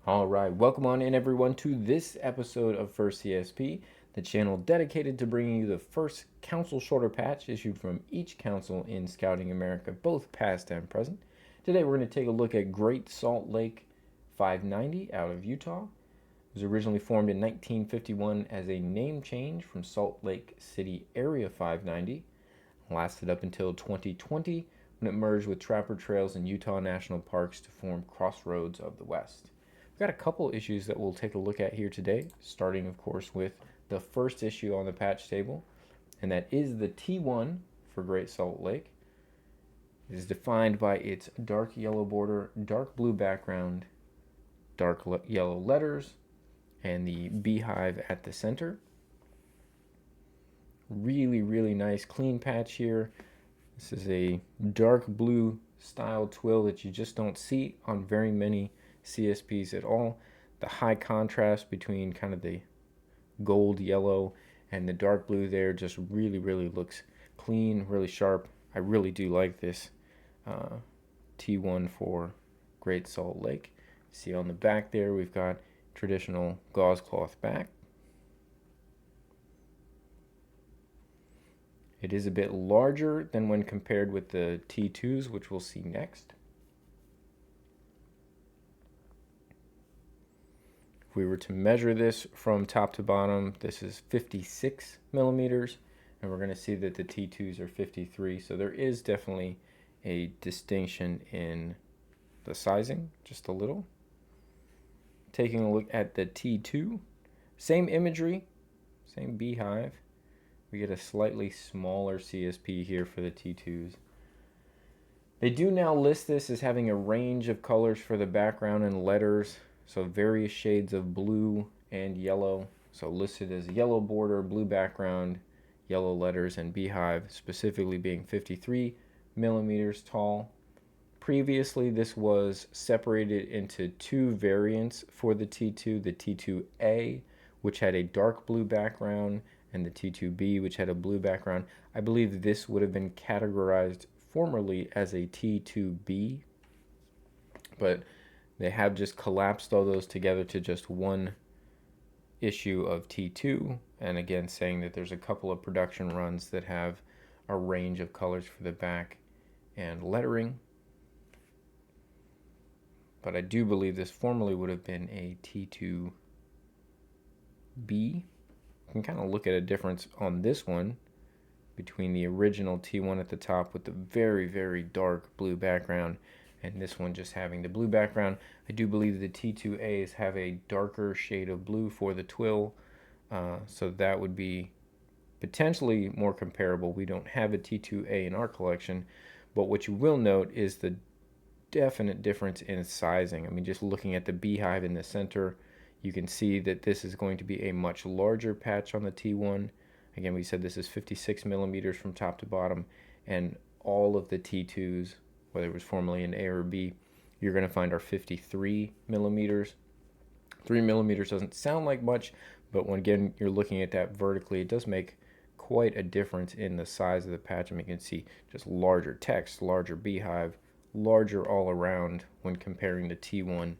All right, welcome on in everyone to this episode of First CSP, the channel dedicated to bringing you the first council shorter patch issued from each council in Scouting America, both past and present. Today we're going to take a look at Great Salt Lake 590 out of Utah. It was originally formed in 1951 as a name change from Salt Lake City Area 590. It lasted up until 2020 when it merged with Trapper Trails and Utah National Parks to form Crossroads of the West. We've got a couple issues that we'll take a look at here today, starting, of course, with the first issue on the patch table, and that is the T1 for Great Salt Lake. It is defined by its dark yellow border, dark blue background, dark yellow letters, and the beehive at the center. Really, really nice, clean patch here. This is a dark blue style twill that you just don't see on very many CSPs at all. The high contrast between kind of the gold yellow and the dark blue there just really looks clean, really sharp. I really do like this T1 for Great Salt Lake. See on the back there we've got traditional gauze cloth back. It is a bit larger than when compared with the T2s, which we'll see next. If we were to measure this from top to bottom, this is 56 millimeters, and we're going to see that the T2s are 53. So there is definitely a distinction in the sizing, just a little. Taking a look at the T2, same imagery, same beehive. We get a slightly smaller CSP here for the T2s. They do now list this as having a range of colors for the background and letters. So various shades of blue and yellow. So listed as yellow border, blue background, yellow letters, and beehive, specifically being 53 millimeters tall. Previously, this was separated into two variants for the T2, the T2A, which had a dark blue background, and the T2B, which had a blue background. I believe this would have been categorized formerly as a T2B, but they have just collapsed all those together to just one issue of T2, and again saying that there's a couple of production runs that have a range of colors for the back and lettering. But I do believe this formerly would have been a T2B. You can kind of look at a difference on this one between the original T1 at the top with the very dark blue background and this one just having the blue background. I do believe the T2As have a darker shade of blue for the twill, so that would be potentially more comparable. We don't have a T2A in our collection, but what you will note is the definite difference in sizing. I mean, just looking at the beehive in the center, you can see that this is going to be a much larger patch on the T1. Again, we said this is 56 millimeters from top to bottom, and all of the T2s, whether it was formerly an A or B, you're going to find are 53 millimeters. 3 millimeters doesn't sound like much, but when again you're looking at that vertically, it does make quite a difference in the size of the patch. I mean, you can see just larger text, larger beehive, larger all around when comparing the T1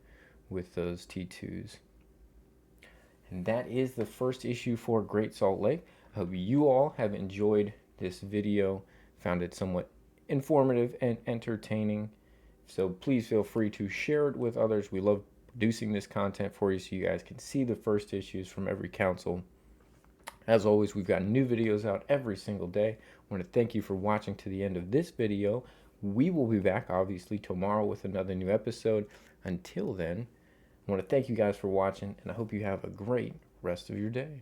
with those T2s. And that is the first issue for Great Salt Lake. I hope you all have enjoyed this video, found it somewhat informative and entertaining. So please feel free to share it with others. We love producing this content for you so you guys can see the first issues from every council. As always, we've got new videos out every single day. I want to thank you for watching to the end of this video. We will be back obviously tomorrow with another new episode. Until then, I want to thank you guys for watching, and I hope you have a great rest of your day.